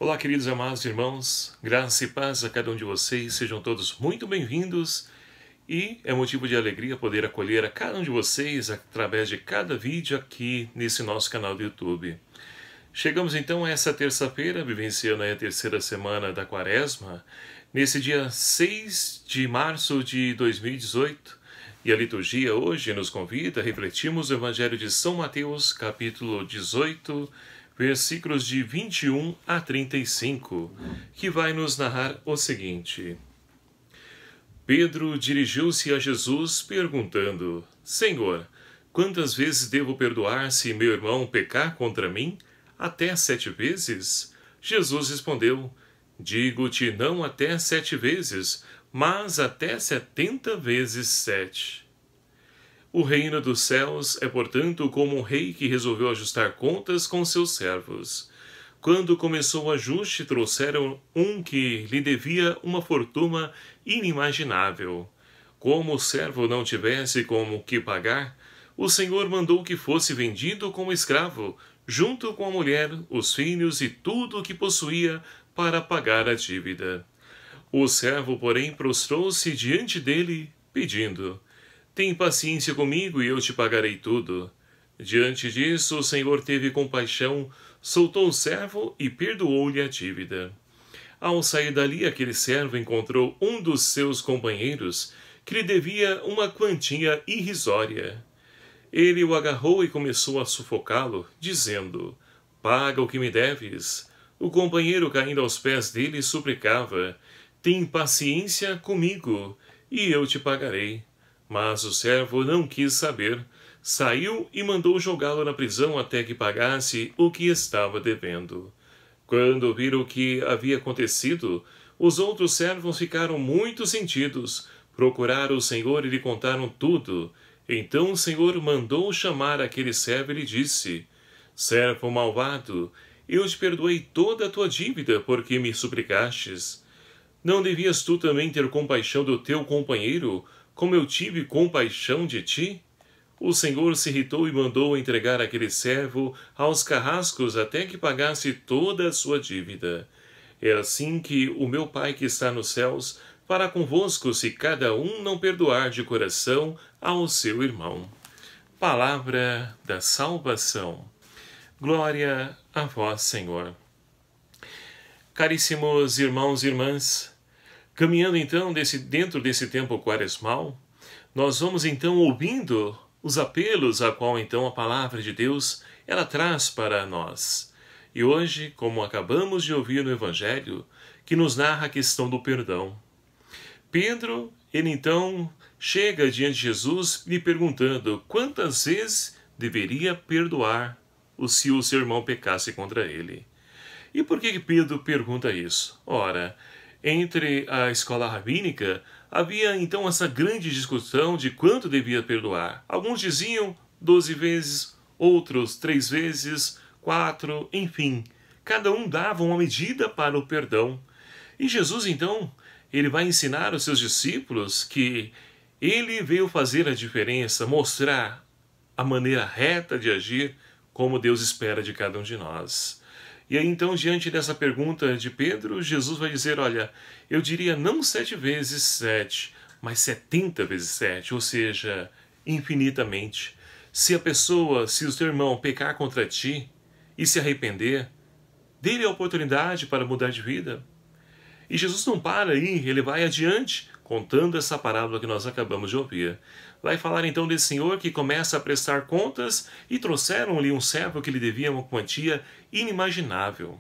Olá, queridos e amados irmãos, graça e paz a cada um de vocês, sejam todos muito bem-vindos e é motivo de alegria poder acolher a cada um de vocês através de cada vídeo aqui nesse nosso canal do YouTube. Chegamos então a essa terça-feira, vivenciando a terceira semana da Quaresma, nesse dia 6 de março de 2018, e a liturgia hoje nos convida a refletirmos o Evangelho de São Mateus, capítulo 18, versículos de 21 a 35, que vai nos narrar o seguinte. Pedro dirigiu-se a Jesus perguntando: Senhor, quantas vezes devo perdoar se meu irmão pecar contra mim? Até 7 vezes? Jesus respondeu: Digo-te não até 7 vezes, mas até 70 vezes 7. O reino dos céus é, portanto, como um rei que resolveu ajustar contas com seus servos. Quando começou o ajuste, trouxeram um que lhe devia uma fortuna inimaginável. Como o servo não tivesse como que pagar, o senhor mandou que fosse vendido como escravo, junto com a mulher, os filhos e tudo o que possuía, para pagar a dívida. O servo, porém, prostrou-se diante dele, pedindo: Tem paciência comigo e eu te pagarei tudo. Diante disso, o Senhor teve compaixão, soltou o servo e perdoou-lhe a dívida. Ao sair dali, aquele servo encontrou um dos seus companheiros, que lhe devia uma quantia irrisória. Ele o agarrou e começou a sufocá-lo, dizendo: Paga o que me deves. O companheiro, caindo aos pés dele, suplicava: Tem paciência comigo, e eu te pagarei. Mas o servo não quis saber, saiu e mandou jogá-lo na prisão até que pagasse o que estava devendo. Quando viram o que havia acontecido, os outros servos ficaram muito sentidos, procuraram o Senhor e lhe contaram tudo. Então o Senhor mandou chamar aquele servo e lhe disse: Servo malvado, eu te perdoei toda a tua dívida porque me suplicastes. Não devias tu também ter compaixão do teu companheiro, como eu tive compaixão de ti? O Senhor se irritou e mandou entregar aquele servo aos carrascos até que pagasse toda a sua dívida. É assim que o meu Pai que está nos céus fará convosco se cada um não perdoar de coração ao seu irmão. Palavra da salvação. Glória a vós, Senhor. Caríssimos irmãos e irmãs, caminhando então dentro desse tempo quaresmal, nós vamos então ouvindo os apelos a qual então a palavra de Deus ela traz para nós. E hoje, como acabamos de ouvir no Evangelho, que nos narra a questão do perdão. Pedro, ele então chega diante de Jesus lhe perguntando quantas vezes deveria perdoar se o seu irmão pecasse contra ele. E por que Pedro pergunta isso? Ora, entre a escola rabínica, havia então essa grande discussão de quanto devia perdoar. Alguns diziam 12 vezes, outros 3 vezes, 4, enfim. Cada um dava uma medida para o perdão. E Jesus, então, ele vai ensinar aos seus discípulos que ele veio fazer a diferença, mostrar a maneira reta de agir, como Deus espera de cada um de nós. E aí então, diante dessa pergunta de Pedro, Jesus vai dizer, olha, eu diria não 7 vezes 7, mas 70 vezes 7, ou seja, infinitamente. Se o teu irmão pecar contra ti e se arrepender, dê-lhe a oportunidade para mudar de vida. E Jesus não para aí, ele vai adiante, contando essa parábola que nós acabamos de ouvir. Vai falar então desse senhor que começa a prestar contas e trouxeram-lhe um servo que lhe devia uma quantia inimaginável.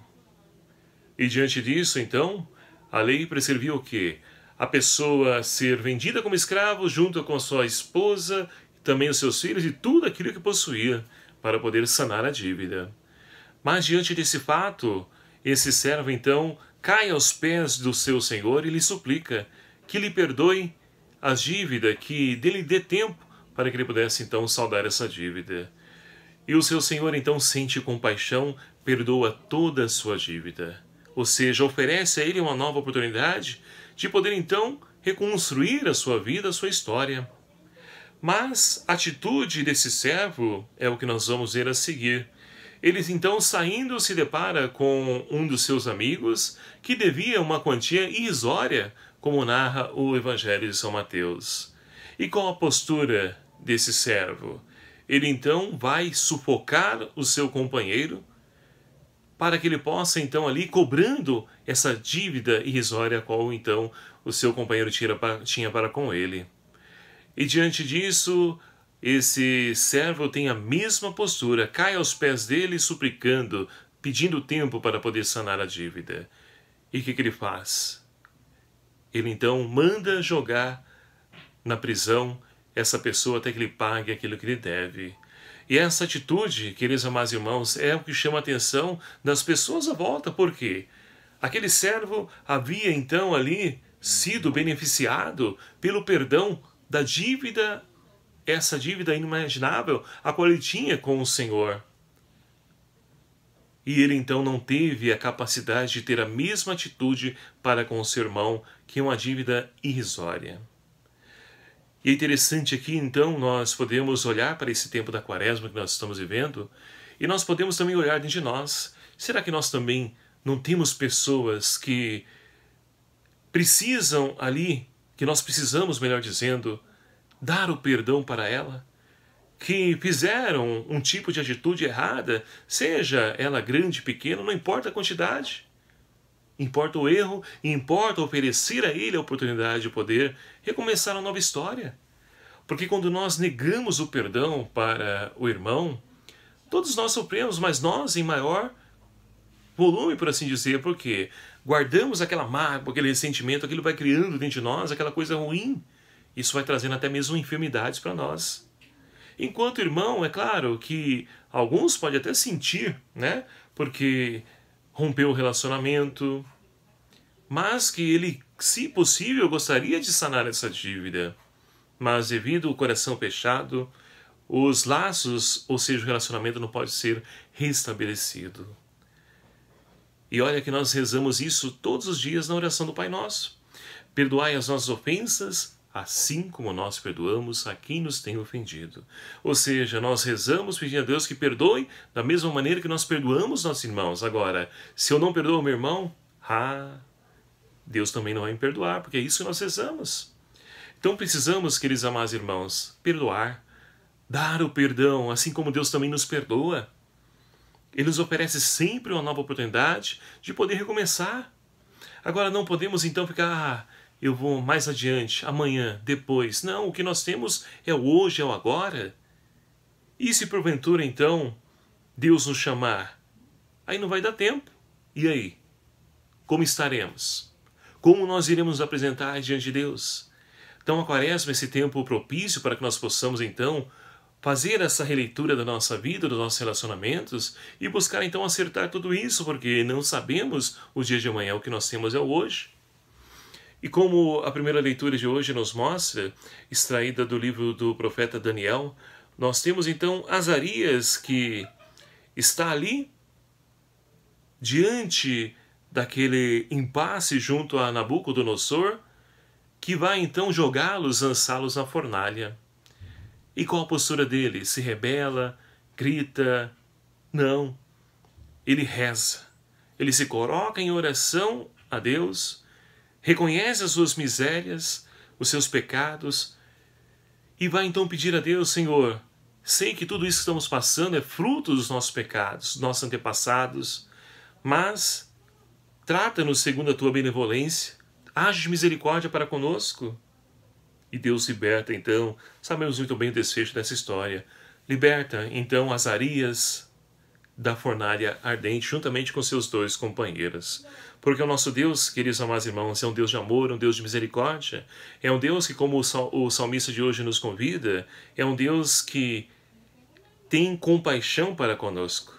E diante disso, então, a lei prescrevia o quê? A pessoa ser vendida como escravo junto com a sua esposa, também os seus filhos e tudo aquilo que possuía para poder sanar a dívida. Mas diante desse fato, esse servo então cai aos pés do seu senhor e lhe suplica que lhe perdoe a dívida, que dele dê tempo para que ele pudesse então saldar essa dívida. E o seu senhor então sente compaixão, perdoa toda a sua dívida. Ou seja, oferece a ele uma nova oportunidade de poder então reconstruir a sua vida, a sua história. Mas a atitude desse servo é o que nós vamos ver a seguir. Eles então, saindo, se depara com um dos seus amigos que devia uma quantia irrisória, como narra o Evangelho de São Mateus. E qual a postura desse servo? Ele então vai sufocar o seu companheiro para que ele possa então ali cobrando essa dívida irrisória a qual então o seu companheiro tinha para com ele. E diante disso, esse servo tem a mesma postura, cai aos pés dele suplicando, pedindo tempo para poder sanar a dívida. E o que ele faz? Ele então manda jogar na prisão essa pessoa até que ele pague aquilo que lhe deve. E essa atitude, queridos amados irmãos, é o que chama a atenção das pessoas à volta. Por quê? Aquele servo havia então ali sido beneficiado pelo perdão da dívida, essa dívida inimaginável, a qual ele tinha com o Senhor. E ele então não teve a capacidade de ter a mesma atitude para com o seu irmão, que é uma dívida irrisória. E é interessante aqui, então, nós podemos olhar para esse tempo da Quaresma que nós estamos vivendo, e nós podemos também olhar dentro de nós. Será que nós também não temos pessoas que precisam ali, que nós precisamos, melhor dizendo, dar o perdão para ela? Que fizeram um tipo de atitude errada, seja ela grande, pequena, não importa a quantidade. Importa o erro e importa oferecer a ele a oportunidade de poder recomeçar uma nova história. Porque quando nós negamos o perdão para o irmão, todos nós sofremos, mas nós em maior volume, por assim dizer, porque guardamos aquela mágoa, aquele ressentimento, aquilo vai criando dentro de nós, aquela coisa ruim. Isso vai trazendo até mesmo enfermidades para nós. Enquanto irmão, é claro que alguns podem até sentir, né? Porque rompeu o relacionamento, mas que ele, se possível, gostaria de sanar essa dívida. Mas devido ao coração fechado, os laços, ou seja, o relacionamento não pode ser restabelecido. E olha que nós rezamos isso todos os dias na oração do Pai Nosso. Perdoai as nossas ofensas, assim como nós perdoamos a quem nos tem ofendido. Ou seja, nós rezamos pedindo a Deus que perdoe da mesma maneira que nós perdoamos nossos irmãos. Agora, se eu não perdoo o meu irmão, Deus também não vai me perdoar, porque é isso que nós rezamos. Então precisamos, queridos amados irmãos, perdoar, dar o perdão, assim como Deus também nos perdoa. Ele nos oferece sempre uma nova oportunidade de poder recomeçar. Agora não podemos então ficar... eu vou mais adiante, amanhã, depois. Não, o que nós temos é o hoje, é o agora. E se porventura, então, Deus nos chamar? Aí não vai dar tempo. E aí? Como estaremos? Como nós iremos nos apresentar diante de Deus? Então a Quaresma é esse tempo propício para que nós possamos, então, fazer essa releitura da nossa vida, dos nossos relacionamentos e buscar, então, acertar tudo isso, porque não sabemos o dia de amanhã, o que nós temos é o hoje. E como a primeira leitura de hoje nos mostra, extraída do livro do profeta Daniel, nós temos então Azarias que está ali diante daquele impasse junto a Nabucodonosor, que vai então jogá-los, lançá-los na fornalha. E qual a postura dele? Se rebela, grita? Não. Ele reza. Ele se coloca em oração a Deus, reconhece as suas misérias, os seus pecados, e vai então pedir a Deus: Senhor, sei que tudo isso que estamos passando é fruto dos nossos pecados, dos nossos antepassados, mas trata-nos segundo a tua benevolência, age de misericórdia para conosco. E Deus liberta então, sabemos muito bem o desfecho dessa história, liberta então Azarias da fornalha ardente, juntamente com seus dois companheiros. Porque o nosso Deus, queridos amados irmãos, é um Deus de amor, um Deus de misericórdia. É um Deus que, como o salmista de hoje nos convida, é um Deus que tem compaixão para conosco.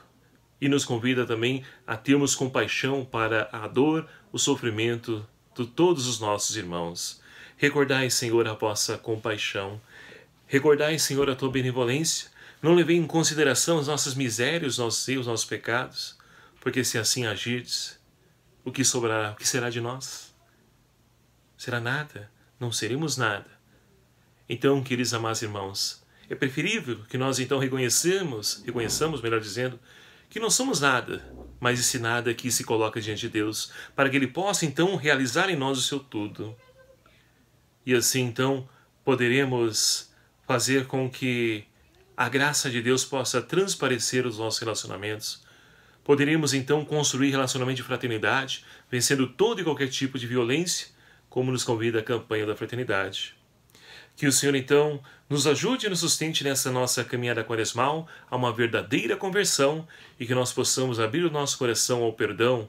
E nos convida também a termos compaixão para a dor, o sofrimento de todos os nossos irmãos. Recordai, Senhor, a vossa compaixão. Recordai, Senhor, a tua benevolência. Não levei em consideração as nossas misérias, os nossos erros, os nossos pecados, porque se assim agirdes, o que sobrará? O que será de nós? Será nada. Não seremos nada. Então, queridos amados irmãos, é preferível que nós então reconheçamos, melhor dizendo, que não somos nada, mas esse nada que se coloca diante de Deus, para que Ele possa então realizar em nós o seu tudo. E assim então poderemos fazer com que a graça de Deus possa transparecer os nossos relacionamentos. Poderemos então construir relacionamento de fraternidade, vencendo todo e qualquer tipo de violência, como nos convida a campanha da fraternidade. Que o Senhor, então, nos ajude e nos sustente nessa nossa caminhada quaresmal a uma verdadeira conversão e que nós possamos abrir o nosso coração ao perdão,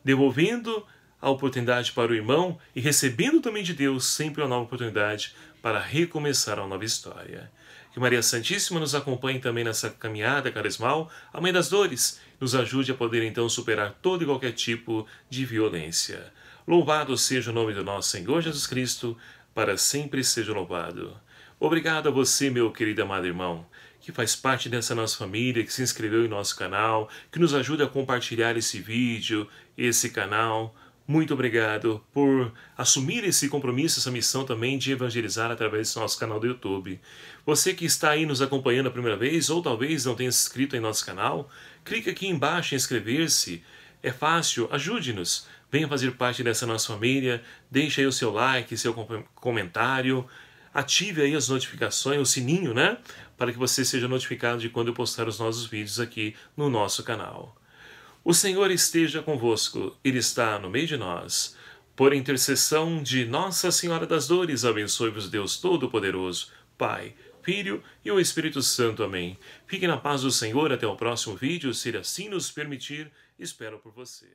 devolvendo a oportunidade para o irmão e recebendo também de Deus sempre uma nova oportunidade para recomeçar uma nova história. Que Maria Santíssima nos acompanhe também nessa caminhada quaresmal, a Mãe das Dores, nos ajude a poder então superar todo e qualquer tipo de violência. Louvado seja o nome do nosso Senhor Jesus Cristo, para sempre seja louvado. Obrigado a você, meu querido amado irmão, que faz parte dessa nossa família, que se inscreveu em nosso canal, que nos ajuda a compartilhar esse vídeo, esse canal. Muito obrigado por assumir esse compromisso, essa missão também de evangelizar através do nosso canal do YouTube. Você que está aí nos acompanhando a primeira vez, ou talvez não tenha se inscrito em nosso canal, clique aqui embaixo em inscrever-se. É fácil, ajude-nos. Venha fazer parte dessa nossa família, deixe aí o seu like, seu comentário, ative aí as notificações, o sininho, né? Para que você seja notificado de quando eu postar os nossos vídeos aqui no nosso canal. O Senhor esteja convosco, Ele está no meio de nós. Por intercessão de Nossa Senhora das Dores, abençoe-vos Deus Todo-Poderoso, Pai, Filho e o Espírito Santo. Amém. Fique na paz do Senhor até o próximo vídeo, se Ele assim nos permitir. Espero por você.